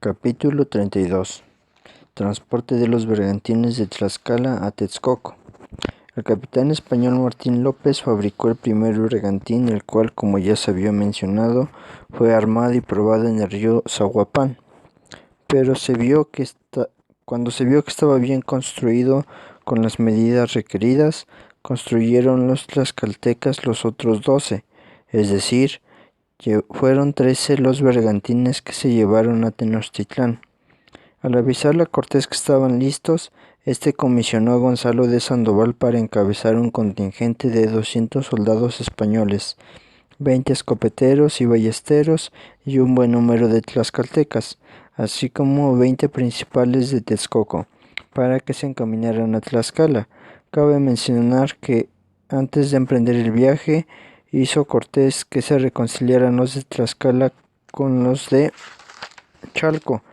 Capítulo 32. Transporte de los bergantines de Tlaxcala a Texcoco. El capitán español Martín López fabricó el primer bergantín, el cual, como ya se había mencionado, fue armado y probado en el río Zahuapán. Pero cuando se vio que estaba bien construido con las medidas requeridas, construyeron los tlaxcaltecas los otros 12, es decir, fueron 13 los bergantines que se llevaron a Tenochtitlán. Al avisarle a Cortés que estaban listos, este comisionó a Gonzalo de Sandoval para encabezar un contingente de 200 soldados españoles, 20 escopeteros y ballesteros y un buen número de tlaxcaltecas, así como 20 principales de Texcoco, para que se encaminaran a Tlaxcala. Cabe mencionar que antes de emprender el viaje, hizo Cortés que se reconciliaran los de Tlaxcala con los de Chalco,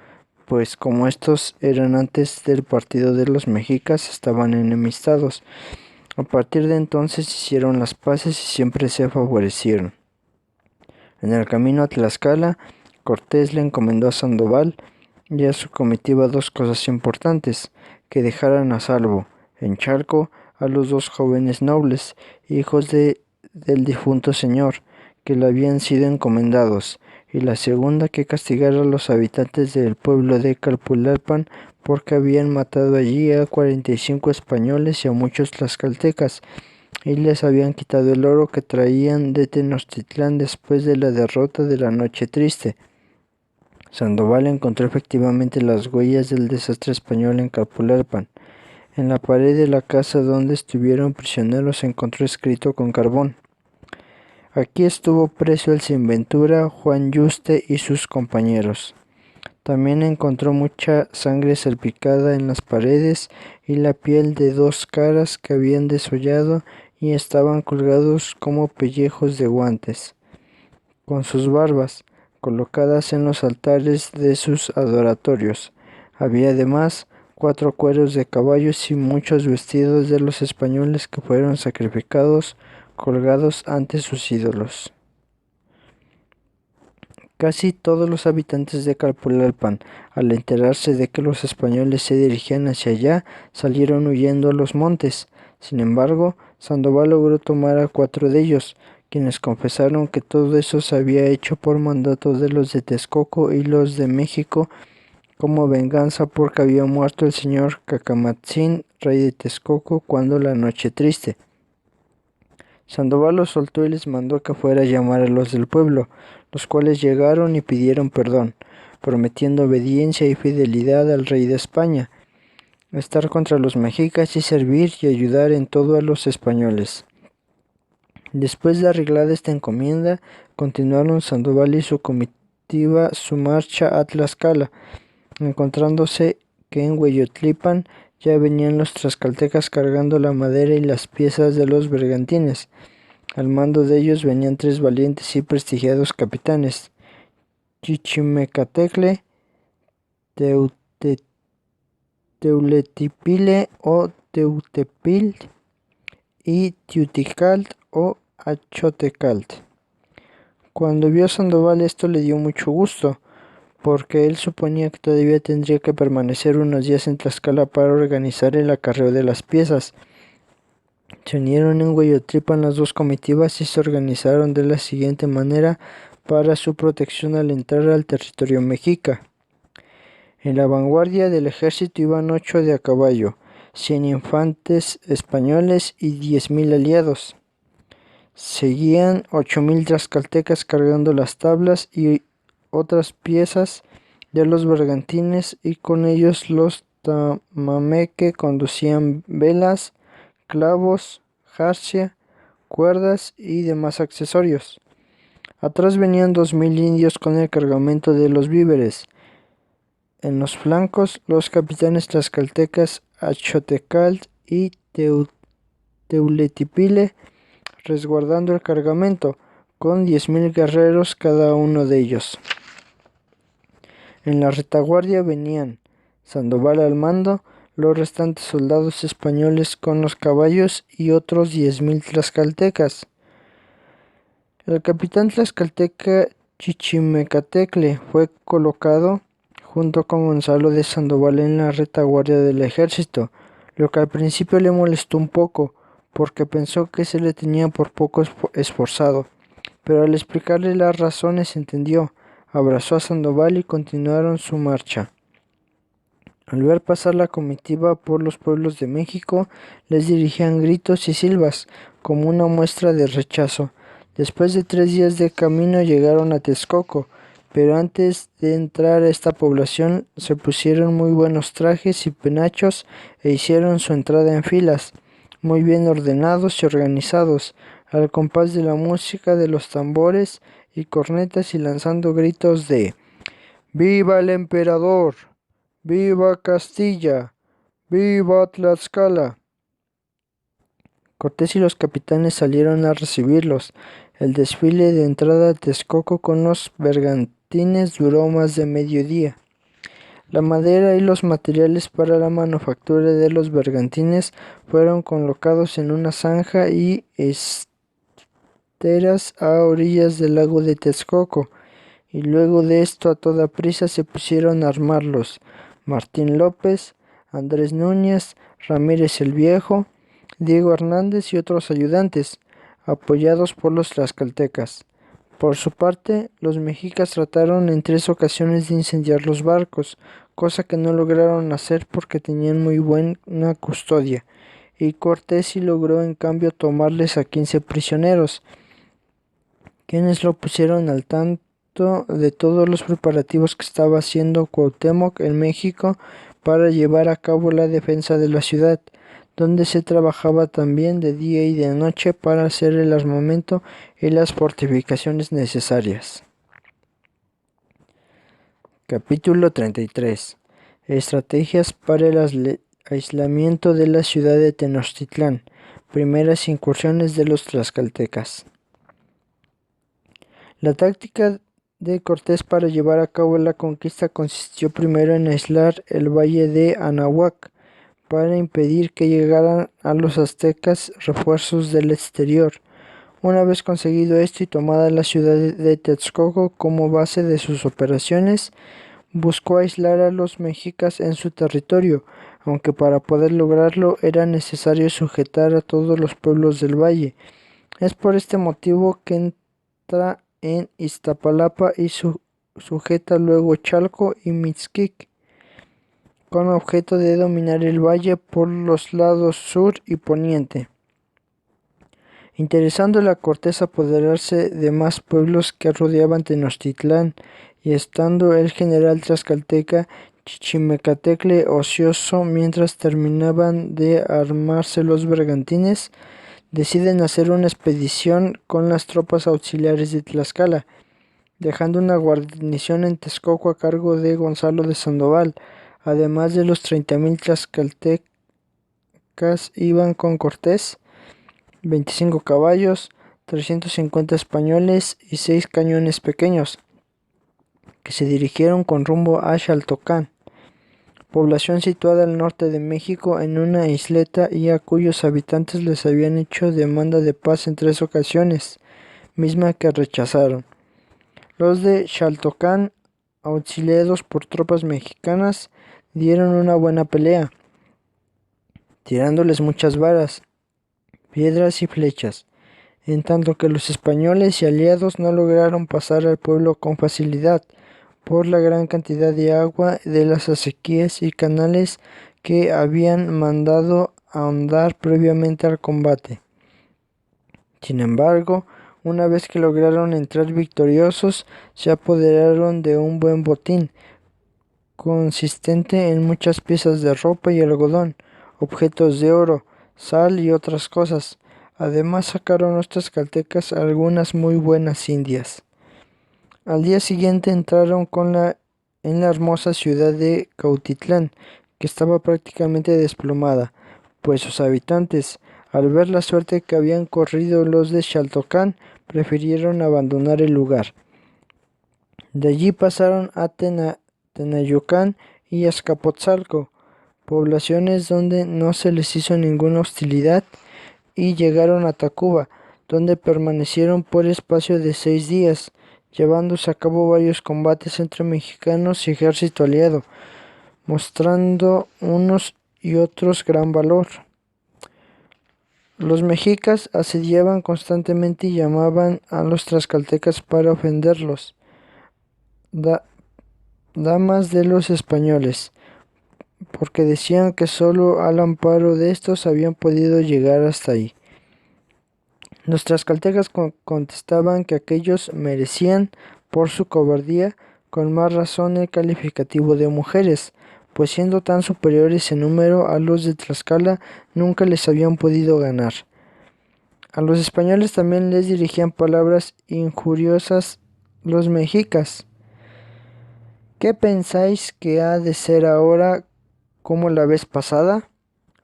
pues como estos eran antes del partido de los mexicas, estaban enemistados. A partir de entonces hicieron las paces y siempre se favorecieron. En el camino a Tlaxcala, Cortés le encomendó a Sandoval y a su comitiva 2 cosas importantes: que dejaran a salvo en Chalco a los 2 jóvenes nobles, hijos del difunto señor, que le habían sido encomendados, y la segunda, que castigara a los habitantes del pueblo de Calpulalpan, porque habían matado allí a 45 españoles y a muchos tlaxcaltecas, y les habían quitado el oro que traían de Tenochtitlán después de la derrota de la Noche Triste. Sandoval encontró efectivamente las huellas del desastre español en Calpulalpan. En la pared de la casa donde estuvieron prisioneros se encontró escrito con carbón: aquí estuvo preso el Sinventura, Juan Yuste y sus compañeros. También encontró mucha sangre salpicada en las paredes y la piel de 2 caras que habían desollado y estaban colgados como pellejos de guantes, con sus barbas, colocadas en los altares de sus adoratorios. Había además 4 cueros de caballos y muchos vestidos de los españoles que fueron sacrificados, colgados ante sus ídolos. Casi todos los habitantes de Calpulalpan, al enterarse de que los españoles se dirigían hacia allá, salieron huyendo a los montes. Sin embargo, Sandoval logró tomar a 4 de ellos, quienes confesaron que todo eso se había hecho por mandato de los de Texcoco y los de México, como venganza porque había muerto el señor Cacamatzin, rey de Texcoco, cuando la Noche Triste. Sandoval los soltó y les mandó que fuera a llamar a los del pueblo, los cuales llegaron y pidieron perdón, prometiendo obediencia y fidelidad al rey de España, estar contra los mexicas y servir y ayudar en todo a los españoles. Después de arreglada esta encomienda, continuaron Sandoval y su comitiva su marcha a Tlaxcala, encontrándose que en Hueyotlipan ya venían los tlaxcaltecas cargando la madera y las piezas de los bergantines. Al mando de ellos venían 3 valientes y prestigiados capitanes: Chichimecatecle, Teuletipile o Teutepil y Tiuticalt o Achotecalt. Cuando vio a Sandoval esto le dio mucho gusto, porque él suponía que todavía tendría que permanecer unos días en Tlaxcala para organizar el acarreo de las piezas. Se unieron en Hueyotlipan las 2 comitivas y se organizaron de la siguiente manera para su protección al entrar al territorio mexica. En la vanguardia del ejército iban 8 de a caballo, 100 infantes españoles y 10,000 aliados. Seguían 8,000 tlaxcaltecas cargando las tablas y otras piezas de los bergantines, y con ellos los tamameque conducían velas, clavos, jarcia, cuerdas y demás accesorios. Atrás venían 2,000 indios con el cargamento de los víveres. En los flancos, los capitanes tlaxcaltecas Achotecalt y Teuletipile resguardando el cargamento, con 10,000 guerreros cada uno de ellos. En la retaguardia venían Sandoval al mando, los restantes soldados españoles con los caballos y otros 10,000 tlaxcaltecas. El capitán tlaxcalteca Chichimecatecle fue colocado junto con Gonzalo de Sandoval en la retaguardia del ejército, lo que al principio le molestó un poco, porque pensó que se le tenía por poco esforzado, pero al explicarle las razones entendió, abrazó a Sandoval y continuaron su marcha. Al ver pasar la comitiva por los pueblos de México, les dirigían gritos y silbas, como una muestra de rechazo. Después de 3 días de camino llegaron a Texcoco, pero antes de entrar a esta población se pusieron muy buenos trajes y penachos e hicieron su entrada en filas, muy bien ordenados y organizados, al compás de la música de los tambores y cornetas y lanzando gritos de ¡Viva el emperador! ¡Viva Castilla! ¡Viva Tlaxcala! Cortés y los capitanes salieron a recibirlos. El desfile de entrada a Texcoco con los bergantines duró más de mediodía. La madera y los materiales para la manufactura de los bergantines fueron colocados en una zanja y esteras a orillas del lago de Texcoco, y luego de esto a toda prisa se pusieron a armarlos. Martín López, Andrés Núñez, Ramírez el Viejo, Diego Hernández y otros ayudantes, apoyados por los tlaxcaltecas. Por su parte, los mexicas trataron en 3 ocasiones de incendiar los barcos, cosa que no lograron hacer porque tenían muy buena custodia, y Cortés sí logró en cambio tomarles a 15 prisioneros, quienes lo pusieron al tanto de todos los preparativos que estaba haciendo Cuauhtémoc en México para llevar a cabo la defensa de la ciudad, donde se trabajaba también de día y de noche para hacer el armamento y las fortificaciones necesarias. Capítulo 33. Estrategias para el aislamiento de la ciudad de Tenochtitlán. Primeras incursiones de los tlaxcaltecas. La táctica de Cortés para llevar a cabo la conquista consistió primero en aislar el valle de Anahuac, para impedir que llegaran a los aztecas refuerzos del exterior. Una vez conseguido esto y tomada la ciudad de Texcoco como base de sus operaciones, buscó aislar a los mexicas en su territorio, aunque para poder lograrlo era necesario sujetar a todos los pueblos del valle. Es por este motivo que entra en Iztapalapa y sujeta luego Chalco y Mixquic, con objeto de dominar el valle por los lados sur y poniente, interesándole a Cortés apoderarse de más pueblos que rodeaban Tenochtitlán, y estando el general tlaxcalteca Chichimecatecle ocioso mientras terminaban de armarse los bergantines, deciden hacer una expedición con las tropas auxiliares de Tlaxcala, dejando una guarnición en Texcoco a cargo de Gonzalo de Sandoval. Además de los 30,000 tlaxcaltecas iban con Cortés 25 caballos, 350 españoles y 6 cañones pequeños, que se dirigieron con rumbo a Xaltocán, población situada al norte de México en una isleta y a cuyos habitantes les habían hecho demanda de paz en 3 ocasiones, misma que rechazaron. Los de Xaltocán, auxiliados por tropas mexicanas, dieron una buena pelea, tirándoles muchas varas, piedras y flechas, en tanto que los españoles y aliados no lograron pasar al pueblo con facilidad, por la gran cantidad de agua de las acequias y canales que habían mandado ahondar previamente al combate. Sin embargo, una vez que lograron entrar victoriosos, se apoderaron de un buen botín, consistente en muchas piezas de ropa y algodón, objetos de oro, sal y otras cosas. Además sacaron los tlaxcaltecas algunas muy buenas indias. Al día siguiente entraron en la hermosa ciudad de Cautitlán, que estaba prácticamente desplomada, pues sus habitantes, al ver la suerte que habían corrido los de Xaltocán, prefirieron abandonar el lugar. De allí pasaron a Tenayucán y Azcapotzalco, poblaciones donde no se les hizo ninguna hostilidad, y llegaron a Tacuba, donde permanecieron por espacio de 6 días, llevándose a cabo varios combates entre mexicanos y ejército aliado, mostrando unos y otros gran valor. Los mexicas asediaban constantemente y llamaban a los tlaxcaltecas para ofenderlos, damas de los españoles, porque decían que solo al amparo de estos habían podido llegar hasta ahí. Los tlaxcaltecas contestaban que aquellos merecían, por su cobardía, con más razón el calificativo de mujeres, pues siendo tan superiores en número a los de Tlaxcala, nunca les habían podido ganar. A los españoles también les dirigían palabras injuriosas los mexicas. ¿Qué pensáis que ha de ser ahora como la vez pasada?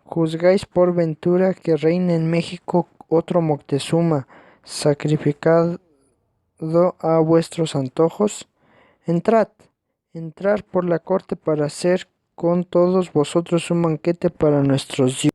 ¿Juzgáis por ventura que reine en México otro Moctezuma, sacrificado a vuestros antojos? Entrad por la corte para hacer con todos vosotros un banquete para nuestros dioses.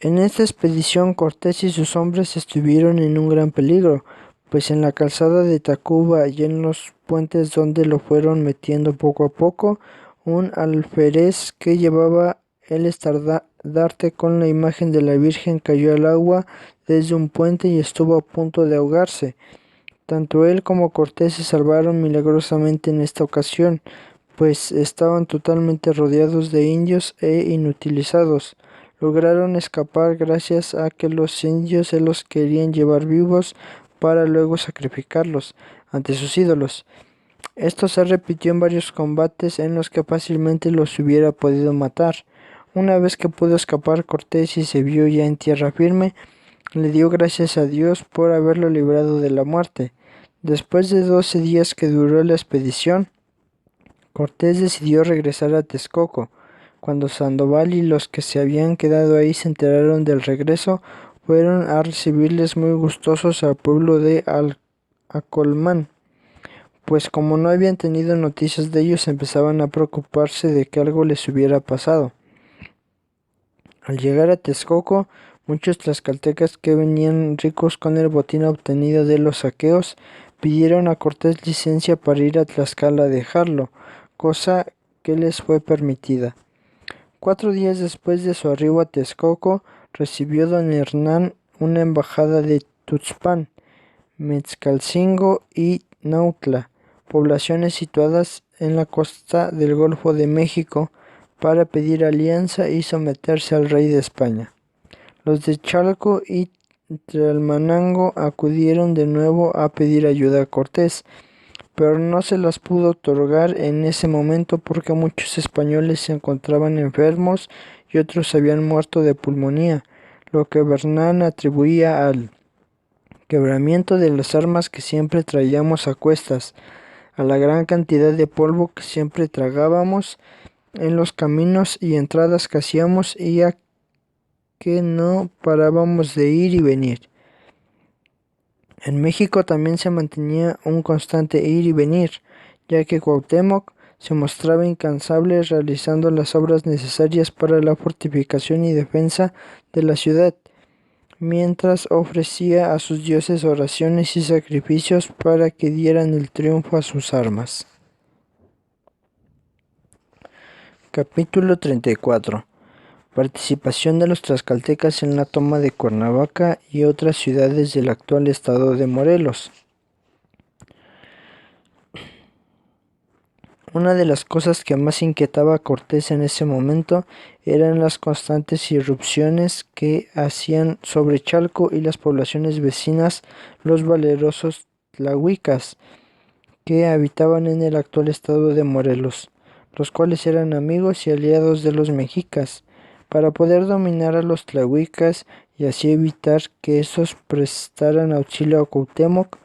En esta expedición Cortés y sus hombres estuvieron en un gran peligro, pues en la calzada de Tacuba y en los puentes donde lo fueron metiendo poco a poco, un alférez que llevaba el estandarte con la imagen de la Virgen cayó al agua desde un puente y estuvo a punto de ahogarse. Tanto él como Cortés se salvaron milagrosamente en esta ocasión, pues estaban totalmente rodeados de indios e inutilizados. Lograron escapar gracias a que los indios se los querían llevar vivos para luego sacrificarlos ante sus ídolos. Esto se repitió en varios combates en los que fácilmente los hubiera podido matar. Una vez que pudo escapar Cortés y se vio ya en tierra firme, le dio gracias a Dios por haberlo librado de la muerte. Después de 12 días que duró la expedición, Cortés decidió regresar a Texcoco. Cuando Sandoval y los que se habían quedado ahí se enteraron del regreso, fueron a recibirles muy gustosos al pueblo de Acolmán, pues como no habían tenido noticias de ellos empezaban a preocuparse de que algo les hubiera pasado. Al llegar a Texcoco, muchos tlaxcaltecas que venían ricos con el botín obtenido de los saqueos, pidieron a Cortés licencia para ir a Tlaxcala a dejarlo, cosa que les fue permitida. 4 días después de su arribo a Texcoco, recibió don Hernán una embajada de Tuxpan, Mezcalcingo y Nautla, poblaciones situadas en la costa del Golfo de México, para pedir alianza y someterse al rey de España. Los de Chalco y Tlalmanango acudieron de nuevo a pedir ayuda a Cortés, pero no se las pudo otorgar en ese momento porque muchos españoles se encontraban enfermos y otros habían muerto de pulmonía, lo que Hernán atribuía al quebramiento de las armas que siempre traíamos a cuestas, a la gran cantidad de polvo que siempre tragábamos en los caminos y entradas que hacíamos y a que no parábamos de ir y venir. En México también se mantenía un constante ir y venir, ya que Cuauhtémoc se mostraba incansable realizando las obras necesarias para la fortificación y defensa de la ciudad, mientras ofrecía a sus dioses oraciones y sacrificios para que dieran el triunfo a sus armas. Capítulo 34. Participación de los tlaxcaltecas en la toma de Cuernavaca y otras ciudades del actual estado de Morelos. Una de las cosas que más inquietaba a Cortés en ese momento eran las constantes irrupciones que hacían sobre Chalco y las poblaciones vecinas los valerosos tlahuicas, que habitaban en el actual estado de Morelos, los cuales eran amigos y aliados de los mexicas. Para poder dominar a los tlahuicas y así evitar que estos prestaran auxilio a Cuauhtémoc,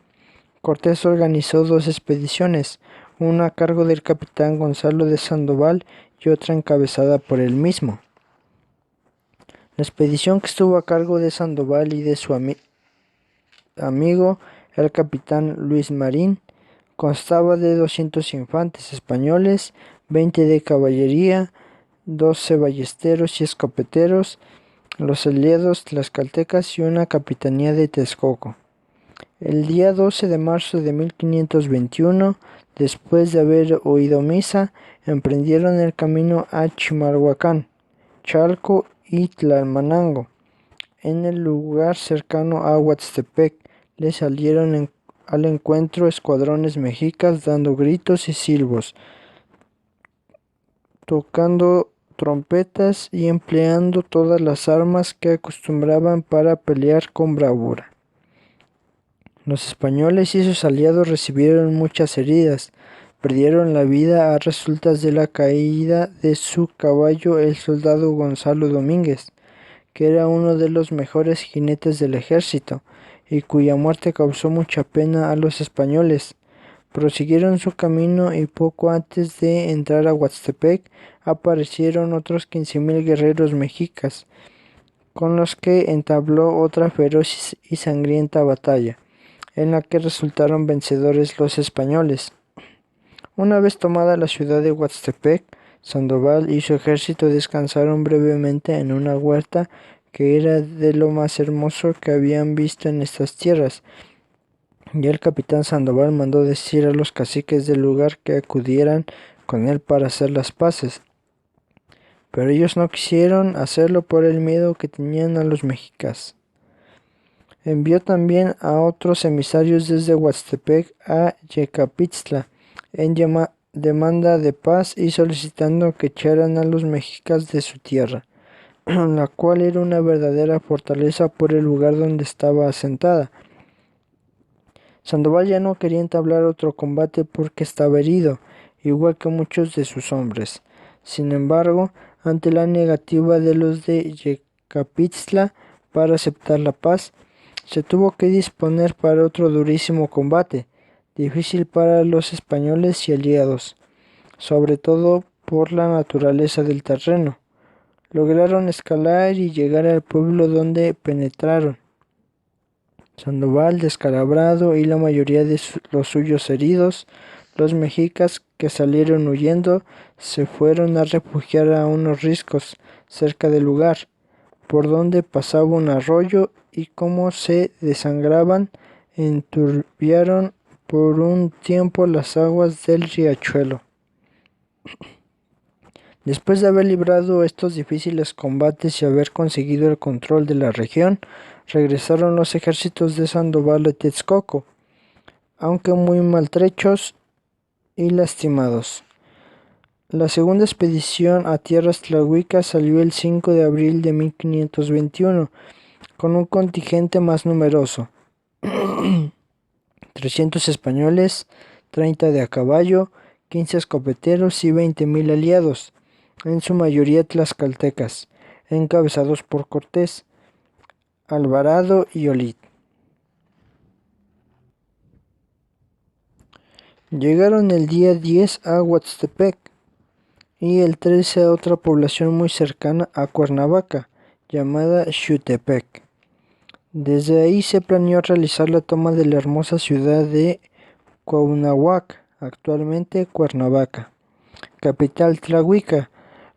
Cortés organizó 2 expediciones, una a cargo del capitán Gonzalo de Sandoval y otra encabezada por él mismo. La expedición que estuvo a cargo de Sandoval y de su amigo el capitán Luis Marín constaba de 200 infantes españoles, 20 de caballería, 12 ballesteros y escopeteros, los aliados tlaxcaltecas y una capitanía de Texcoco. El día 12 de marzo de 1521, después de haber oído misa, emprendieron el camino a Chimalhuacán, Chalco y Tlalmanango. En el lugar cercano a Huastepec le salieron al encuentro escuadrones mexicas dando gritos y silbos, tocando trompetas y empleando todas las armas que acostumbraban para pelear con bravura. Los españoles y sus aliados recibieron muchas heridas, perdieron la vida a resultas de la caída de su caballo el soldado Gonzalo Domínguez, que era uno de los mejores jinetes del ejército, y cuya muerte causó mucha pena a los españoles. Prosiguieron su camino y poco antes de entrar a Huastepec aparecieron otros 15,000 guerreros mexicas, con los que entabló otra feroz y sangrienta batalla, en la que resultaron vencedores los españoles. Una vez tomada la ciudad de Huastepec, Sandoval y su ejército descansaron brevemente en una huerta que era de lo más hermoso que habían visto en estas tierras, y el capitán Sandoval mandó decir a los caciques del lugar que acudieran con él para hacer las paces, pero ellos no quisieron hacerlo por el miedo que tenían a los mexicas. Envió también a otros emisarios desde Huastepec a Yecapitztla en demanda de paz y solicitando que echaran a los mexicas de su tierra, la cual era una verdadera fortaleza por el lugar donde estaba asentada. Sandoval ya no quería entablar otro combate porque estaba herido, igual que muchos de sus hombres. Sin embargo, ante la negativa de los de Yecapitztla para aceptar la paz, se tuvo que disponer para otro durísimo combate, difícil para los españoles y aliados, sobre todo por la naturaleza del terreno. Lograron escalar y llegar al pueblo donde penetraron. Sandoval descalabrado y la mayoría de los suyos heridos, los mexicas que salieron huyendo se fueron a refugiar a unos riscos cerca del lugar, por donde pasaba un arroyo, y como se desangraban, enturbiaron por un tiempo las aguas del riachuelo. Después de haber librado estos difíciles combates y haber conseguido el control de la región, regresaron los ejércitos de Sandoval a Texcoco, aunque muy maltrechos y lastimados. La segunda expedición a tierras tlahuicas salió el 5 de abril de 1521, con un contingente más numeroso, 300 españoles, 30 de a caballo, 15 escopeteros y 20,000 aliados, en su mayoría tlaxcaltecas, encabezados por Cortés, Alvarado y Olid. Llegaron el día 10 a Huastepec y el 13 a otra población muy cercana a Cuernavaca, llamada Xutepec. Desde ahí se planeó realizar la toma de la hermosa ciudad de Cuauhnáhuac, actualmente Cuernavaca, capital tlahuica,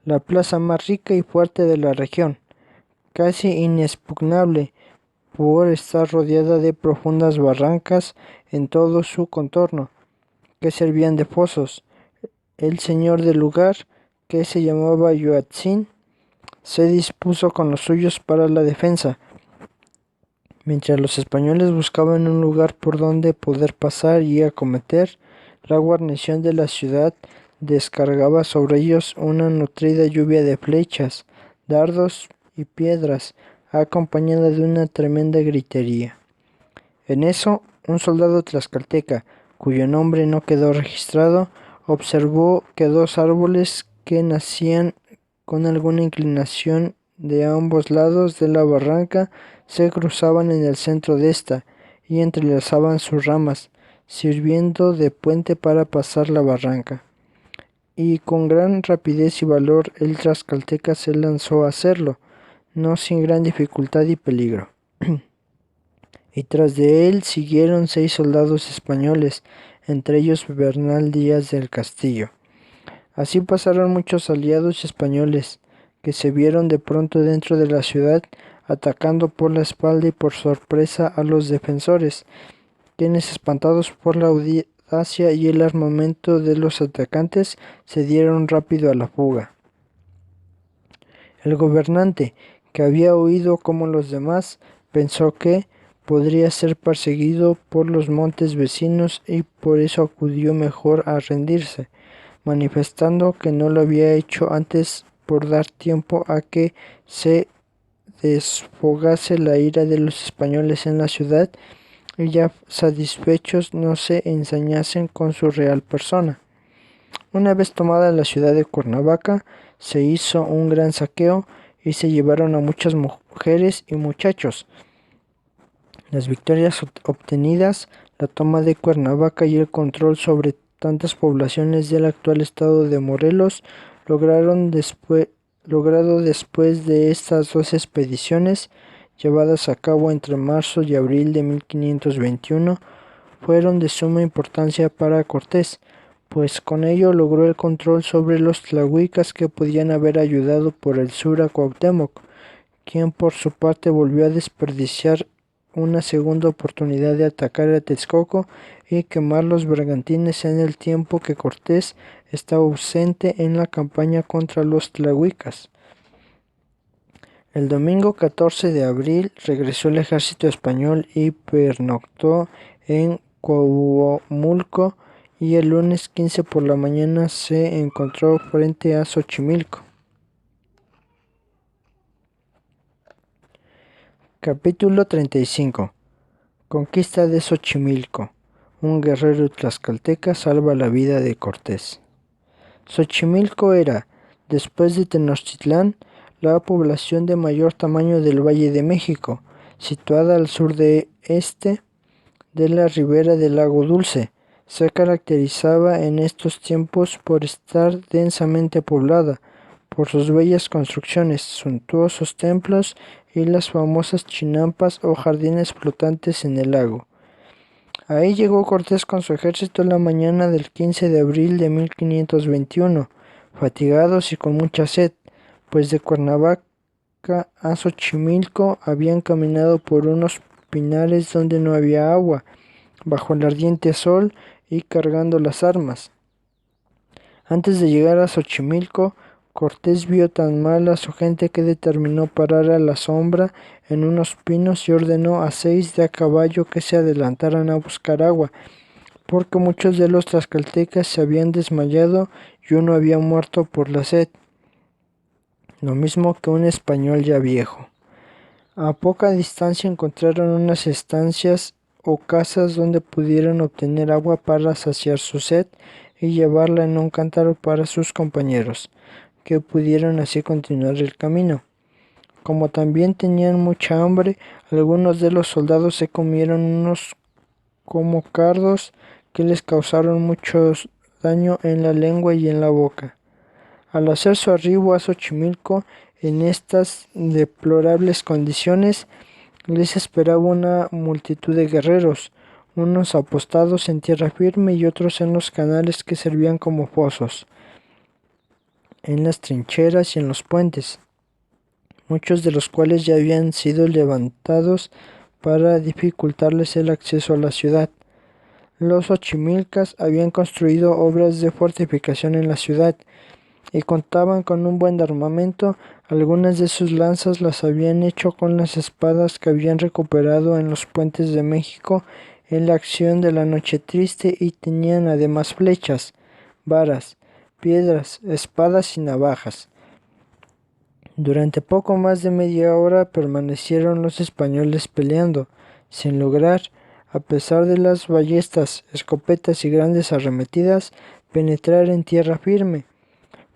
la plaza más rica y fuerte de la región, casi inexpugnable por estar rodeada de profundas barrancas en todo su contorno, que servían de fosos. El señor del lugar, que se llamaba Yoatzin, se dispuso con los suyos para la defensa, mientras los españoles buscaban un lugar por donde poder pasar y acometer. La guarnición de la ciudad descargaba sobre ellos una nutrida lluvia de flechas, dardos y piedras, acompañada de una tremenda gritería. En eso, un soldado tlaxcalteca, cuyo nombre no quedó registrado, observó que dos árboles que nacían con alguna inclinación de ambos lados de la barranca se cruzaban en el centro de esta y entrelazaban sus ramas, sirviendo de puente para pasar la barranca. Y con gran rapidez y valor el tlaxcalteca se lanzó a hacerlo, no sin gran dificultad y peligro. Y tras de él siguieron 6 soldados españoles, entre ellos Bernal Díaz del Castillo. Así pasaron muchos aliados españoles, que se vieron de pronto dentro de la ciudad, atacando por la espalda y por sorpresa a los defensores, quienes, espantados por la audacia y el armamento de los atacantes, se dieron rápido a la fuga. El gobernante, que había huido como los demás, pensó que podría ser perseguido por los montes vecinos y por eso acudió mejor a rendirse, manifestando que no lo había hecho antes por dar tiempo a que se desfogase la ira de los españoles en la ciudad y ya satisfechos no se ensañasen con su real persona. Una vez tomada la ciudad de Cuernavaca, se hizo un gran saqueo y se llevaron a muchas mujeres y muchachos. Las victorias obtenidas, la toma de Cuernavaca y el control sobre tantas poblaciones del actual estado de Morelos, logrado después de estas dos expediciones, llevadas a cabo entre marzo y abril de 1521, fueron de suma importancia para Cortés, pues con ello logró el control sobre los tlahuicas que podían haber ayudado por el sur a Cuauhtémoc, quien por su parte volvió a desperdiciar una segunda oportunidad de atacar a Texcoco y quemar los bergantines en el tiempo que Cortés estaba ausente en la campaña contra los tlahuicas. El domingo 14 de abril regresó el ejército español y pernoctó en Coahuomulco, y el lunes 15 por la mañana se encontró frente a Xochimilco. Capítulo 35. Conquista de Xochimilco. Un guerrero tlaxcalteca salva la vida de Cortés. Xochimilco era, después de Tenochtitlán, la población de mayor tamaño del Valle de México, situada al sur de de la ribera del Lago Dulce. Se caracterizaba en estos tiempos por estar densamente poblada, por sus bellas construcciones, suntuosos templos y las famosas chinampas o jardines flotantes en el lago. Ahí llegó Cortés con su ejército la mañana del 15 de abril de 1521, fatigados y con mucha sed, pues de Cuernavaca a Xochimilco habían caminado por unos pinares donde no había agua, bajo el ardiente sol y cargando las armas. Antes de llegar a Xochimilco, Cortés vio tan mal a su gente que determinó parar a la sombra en unos pinos y ordenó a 6 de a caballo que se adelantaran a buscar agua, porque muchos de los tlaxcaltecas se habían desmayado y uno había muerto por la sed, lo mismo que un español ya viejo. A poca distancia encontraron unas estancias o casas donde pudieron obtener agua para saciar su sed y llevarla en un cántaro para sus compañeros, que pudieron así continuar el camino. Como también tenían mucha hambre, algunos de los soldados se comieron unos como cardos que les causaron mucho daño en la lengua y en la boca. Al hacer su arribo a Xochimilco en estas deplorables condiciones, les esperaba una multitud de guerreros, unos apostados en tierra firme y otros en los canales que servían como fosos, en las trincheras y en los puentes, muchos de los cuales ya habían sido levantados para dificultarles el acceso a la ciudad. Los xochimilcas habían construido obras de fortificación en la ciudad y contaban con un buen armamento. Algunas de sus lanzas las habían hecho con las espadas que habían recuperado en los puentes de México en la acción de la Noche Triste, y tenían además flechas, varas, piedras, espadas y navajas. Durante poco más de media hora permanecieron los españoles peleando, sin lograr, a pesar de las ballestas, escopetas y grandes arremetidas, penetrar en tierra firme.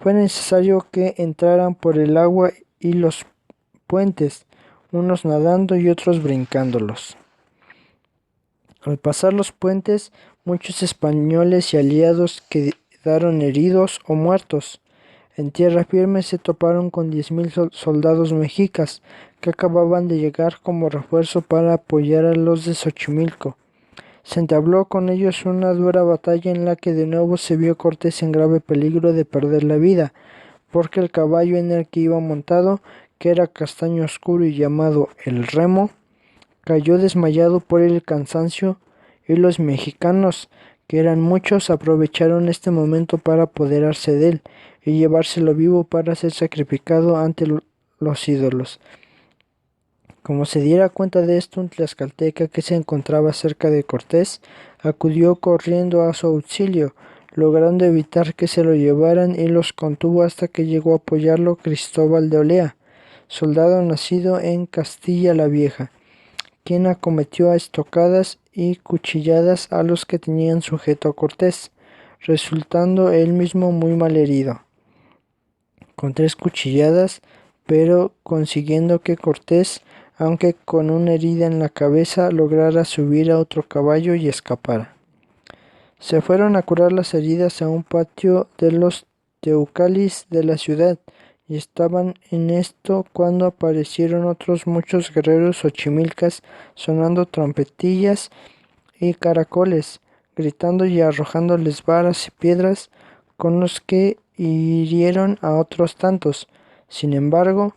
Fue necesario que entraran por el agua y los puentes, unos nadando y otros brincándolos. Al pasar los puentes, muchos españoles y aliados quedaron heridos o muertos. En tierra firme se toparon con 10,000 soldados mexicas que acababan de llegar como refuerzo para apoyar a los de Xochimilco. Se entabló con ellos una dura batalla en la que de nuevo se vio Cortés en grave peligro de perder la vida, porque el caballo en el que iba montado, que era castaño oscuro y llamado el Remo, cayó desmayado por el cansancio y los mexicanos, que eran muchos, aprovecharon este momento para apoderarse de él y llevárselo vivo para ser sacrificado ante los ídolos. Como se diera cuenta de esto, un tlaxcalteca que se encontraba cerca de Cortés acudió corriendo a su auxilio, logrando evitar que se lo llevaran, y los contuvo hasta que llegó a apoyarlo Cristóbal de Olea, soldado nacido en Castilla la Vieja, quien acometió a estocadas y cuchilladas a los que tenían sujeto a Cortés, resultando él mismo muy mal herido, con 3 cuchilladas, pero consiguiendo que Cortés, aunque con una herida en la cabeza, lograra subir a otro caballo y escapara. Se fueron a curar las heridas a un patio de los teucalis de la ciudad, y estaban en esto cuando aparecieron otros muchos guerreros xochimilcas sonando trompetillas y caracoles, gritando y arrojándoles varas y piedras, con los que hirieron a otros tantos. Sin embargo,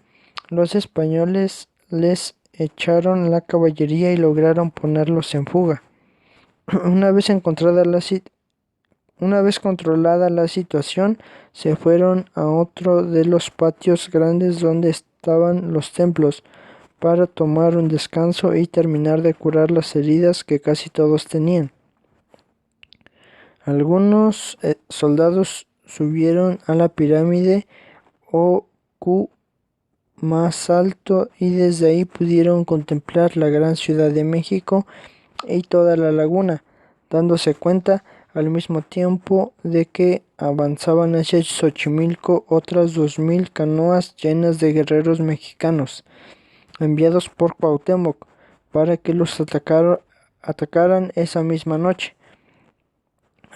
los españoles les echaron la caballería y lograron ponerlos en fuga. Una vez controlada la situación, se fueron a otro de los patios grandes donde estaban los templos, para tomar un descanso y terminar de curar las heridas que casi todos tenían. Algunos soldados subieron a la pirámide o Q más alto, y desde ahí pudieron contemplar la gran Ciudad de México y toda la laguna, dándose cuenta al mismo tiempo de que avanzaban hacia Xochimilco otras 2000 canoas llenas de guerreros mexicanos, enviados por Cuauhtémoc para que los atacaran esa misma noche,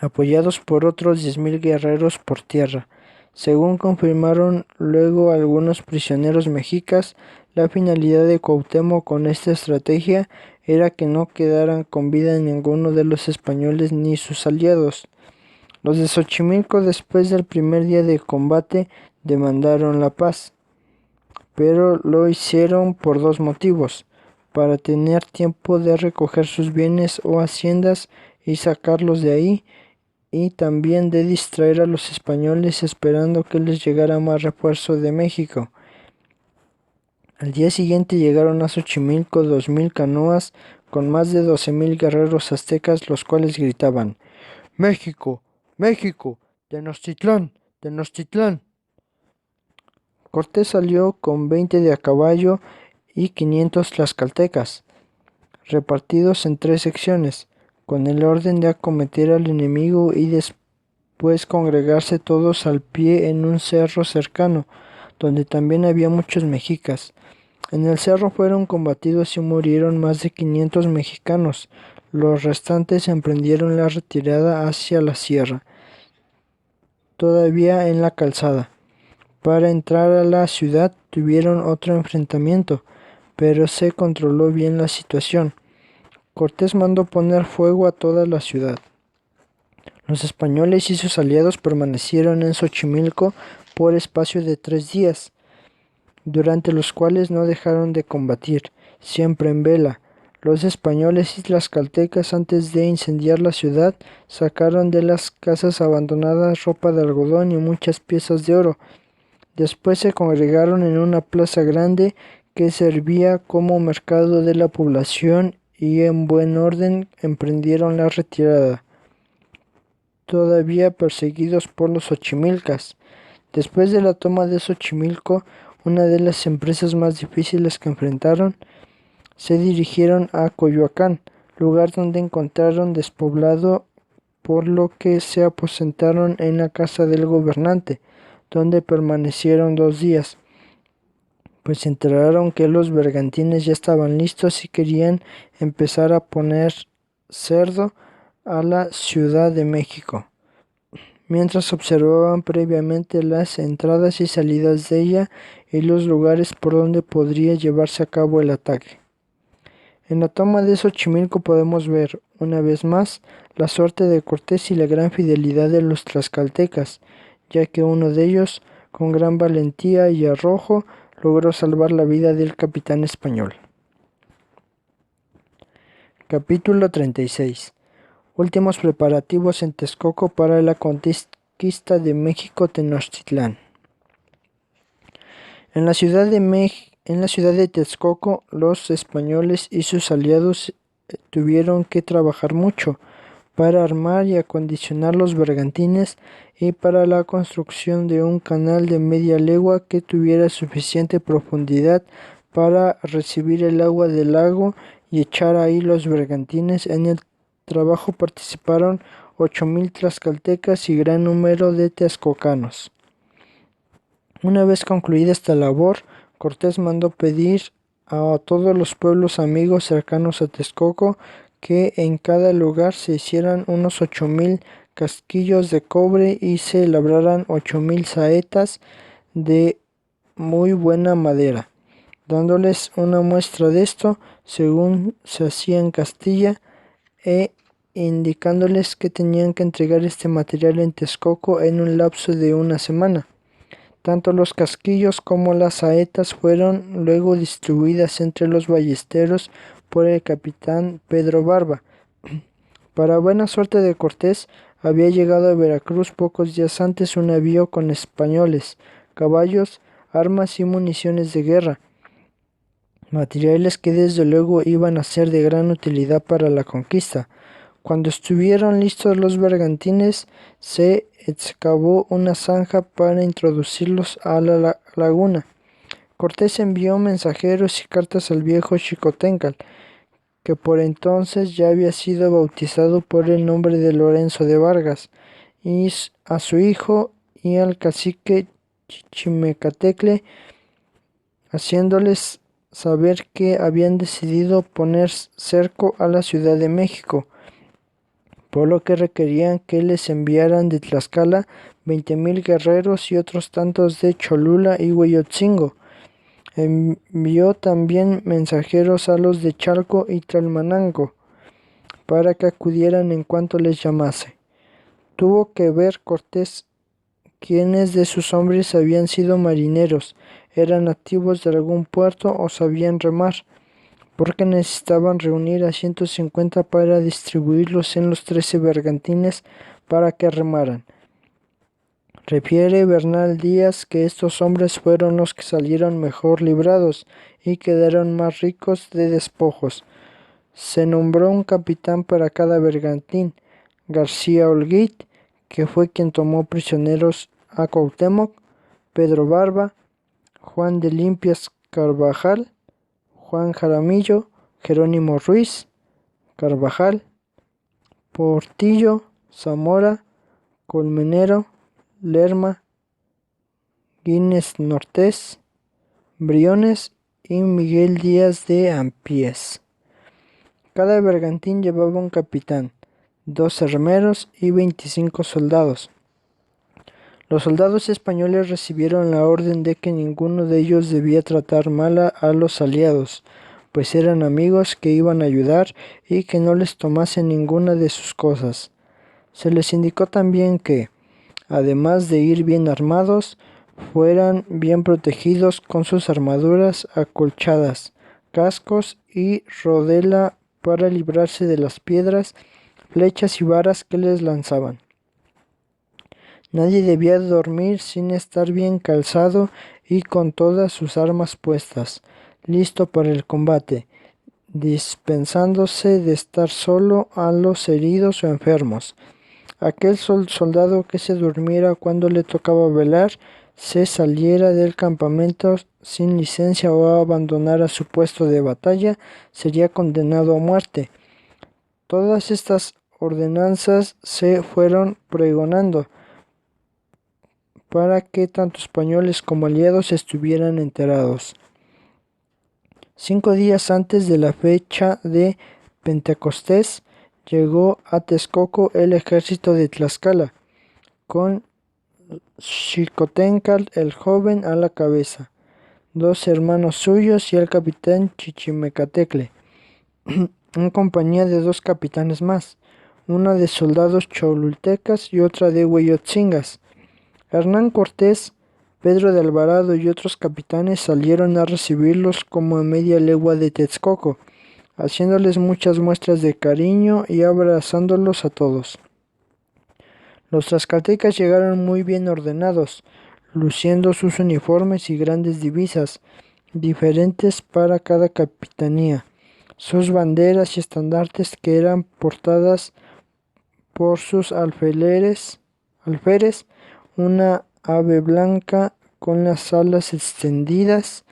apoyados por otros 10,000 guerreros por tierra. Según confirmaron luego algunos prisioneros mexicas, la finalidad de Cuauhtémoc con esta estrategia era que no quedaran con vida ninguno de los españoles ni sus aliados. Los de Xochimilco, después del primer día de combate, demandaron la paz, pero lo hicieron por 2 motivos: para tener tiempo de recoger sus bienes o haciendas y sacarlos de ahí, y también de distraer a los españoles esperando que les llegara más refuerzo de México. Al día siguiente llegaron a Xochimilco 2000 canoas con más de 12,000 guerreros aztecas, los cuales gritaban: ¡México! ¡México! ¡Tenochtitlán! ¡Tenochtitlán! Cortés salió con 20 de a caballo y 500 tlaxcaltecas, repartidos en 3 secciones, con el orden de acometer al enemigo y después congregarse todos al pie en un cerro cercano, donde también había muchos mexicas. En el cerro fueron combatidos y murieron más de 500 mexicanos. Los restantes emprendieron la retirada hacia la sierra, todavía en la calzada. Para entrar a la ciudad tuvieron otro enfrentamiento, pero se controló bien la situación. Cortés mandó poner fuego a toda la ciudad. Los españoles y sus aliados permanecieron en Xochimilco por espacio de 3 días, durante los cuales no dejaron de combatir, siempre en vela. Los españoles y tlaxcaltecas, antes de incendiar la ciudad, sacaron de las casas abandonadas ropa de algodón y muchas piezas de oro. Después se congregaron en una plaza grande que servía como mercado de la población, y en buen orden emprendieron la retirada, todavía perseguidos por los xochimilcas. Después de la toma de Xochimilco, una de las empresas más difíciles que enfrentaron, se dirigieron a Coyoacán, lugar donde encontraron despoblado, por lo que se aposentaron en la casa del gobernante, donde permanecieron 2 días, pues se enteraron que los bergantines ya estaban listos y querían empezar a poner cerdo a la Ciudad de México, mientras observaban previamente las entradas y salidas de ella y los lugares por donde podría llevarse a cabo el ataque. En la toma de Xochimilco podemos ver, una vez más, la suerte de Cortés y la gran fidelidad de los tlaxcaltecas, ya que uno de ellos, con gran valentía y arrojo, logró salvar la vida del capitán español. Capítulo 36. Últimos preparativos en Texcoco para la conquista de México Tenochtitlán. En la ciudad de Texcoco, los españoles y sus aliados tuvieron que trabajar mucho para armar y acondicionar los bergantines y para la construcción de un canal de media legua que tuviera suficiente profundidad para recibir el agua del lago y echar ahí los bergantines. En el trabajo participaron 8,000 tlaxcaltecas y gran número de texcocanos. Una vez concluida esta labor, Cortés mandó pedir a todos los pueblos amigos cercanos a Texcoco que en cada lugar se hicieran unos 8,000 casquillos de cobre y se labraran 8,000 saetas de muy buena madera, dándoles una muestra de esto, según se hacía en Castilla, e indicándoles que tenían que entregar este material en Texcoco en un lapso de una semana. Tanto los casquillos como las saetas fueron luego distribuidas entre los ballesteros por el capitán Pedro Barba. Para buena suerte de Cortés, había llegado a Veracruz pocos días antes un navío con españoles, caballos, armas y municiones de guerra, materiales que desde luego iban a ser de gran utilidad para la conquista. Cuando estuvieron listos los bergantines, se excavó una zanja para introducirlos a la laguna. Cortés envió mensajeros y cartas al viejo Xicoténcatl, que por entonces ya había sido bautizado por el nombre de Lorenzo de Vargas, y a su hijo y al cacique Chichimecatecle, haciéndoles saber que habían decidido poner cerco a la Ciudad de México, por lo que requerían que les enviaran de Tlaxcala 20,000 guerreros y otros tantos de Cholula y Hueyotzingo. Envió también mensajeros a los de Chalco y Tlalmanango para que acudieran en cuanto les llamase. Tuvo que ver Cortés quiénes de sus hombres habían sido marineros, eran nativos de algún puerto o sabían remar, porque necesitaban reunir a 150 para distribuirlos en los 13 bergantines para que remaran. Refiere Bernal Díaz que estos hombres fueron los que salieron mejor librados y quedaron más ricos de despojos. Se nombró un capitán para cada bergantín, García Olguit, que fue quien tomó prisioneros a Cuauhtémoc, Pedro Barba, Juan de Limpias Carvajal, Juan Jaramillo, Jerónimo Ruiz Carvajal, Portillo, Zamora, Colmenero, Lerma, Guines Nortés, Briones y Miguel Díaz de Ampiés. Cada bergantín llevaba un capitán, 12 remeros y 25 soldados. Los soldados españoles recibieron la orden de que ninguno de ellos debía tratar mal a los aliados, pues eran amigos que iban a ayudar y que no les tomasen ninguna de sus cosas. Se les indicó también que, además de ir bien armados, fueran bien protegidos con sus armaduras acolchadas, cascos y rodela para librarse de las piedras, flechas y varas que les lanzaban. Nadie debía dormir sin estar bien calzado y con todas sus armas puestas, listo para el combate, dispensándose de estar solo a los heridos o enfermos. Aquel soldado que se durmiera cuando le tocaba velar, se saliera del campamento sin licencia o abandonara su puesto de batalla, sería condenado a muerte. Todas estas ordenanzas se fueron pregonando para que tanto españoles como aliados estuvieran enterados. 5 días antes de la fecha de Pentecostés, llegó a Texcoco el ejército de Tlaxcala, con Xicoténcatl el joven a la cabeza, 2 hermanos suyos y el capitán Chichimecatecle, en compañía de 2 capitanes más, una de soldados cholultecas y otra de hueyotzingas. Hernán Cortés, Pedro de Alvarado y otros capitanes salieron a recibirlos como a media legua de Texcoco. haciéndoles muchas muestras de cariño y abrazándolos a todos. Los tlaxcaltecas llegaron muy bien ordenados, luciendo sus uniformes y grandes divisas, diferentes para cada capitanía, sus banderas y estandartes que eran portadas por sus alferes, una ave blanca con las alas extendidas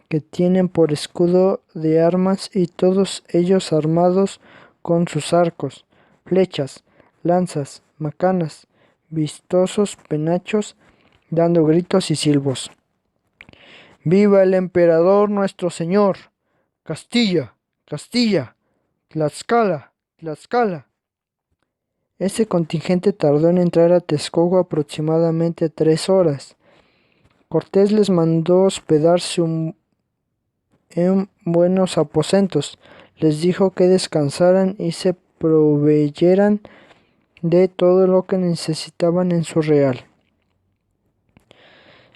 que tienen por escudo de armas y todos ellos armados con sus arcos, flechas, lanzas, macanas, vistosos penachos, dando gritos y silbos. ¡Viva el emperador nuestro señor! ¡Castilla! ¡Castilla! ¡Tlaxcala! ¡Tlaxcala! Ese contingente tardó en entrar a Texcoco aproximadamente 3 horas. Cortés les mandó hospedarse en buenos aposentos, les dijo que descansaran y se proveyeran de todo lo que necesitaban en su real.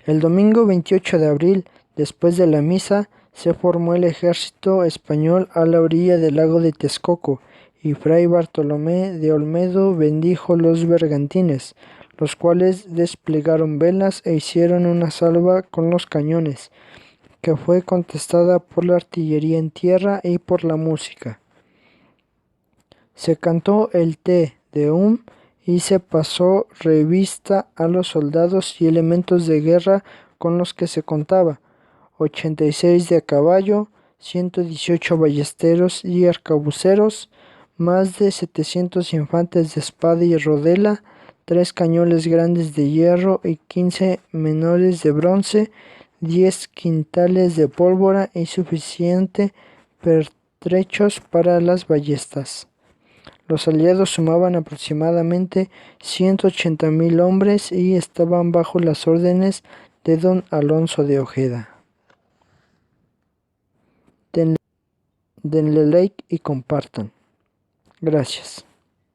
El domingo 28 de abril, después de la misa, se formó el ejército español a la orilla del lago de Texcoco, y Fray Bartolomé de Olmedo bendijo los bergantines, los cuales desplegaron velas e hicieron una salva con los cañones, que fue contestada por la artillería en tierra y por la música. Se cantó el Te Deum y se pasó revista a los soldados y elementos de guerra con los que se contaba: 86 de a caballo, 118 ballesteros y arcabuceros, más de 700 infantes de espada y rodela, 3 cañones grandes de hierro y 15 menores de bronce, 10 quintales de pólvora y suficiente pertrechos para las ballestas. Los aliados sumaban aproximadamente 180,000 hombres y estaban bajo las órdenes de don Alonso de Ojeda. Denle like y compartan. Gracias.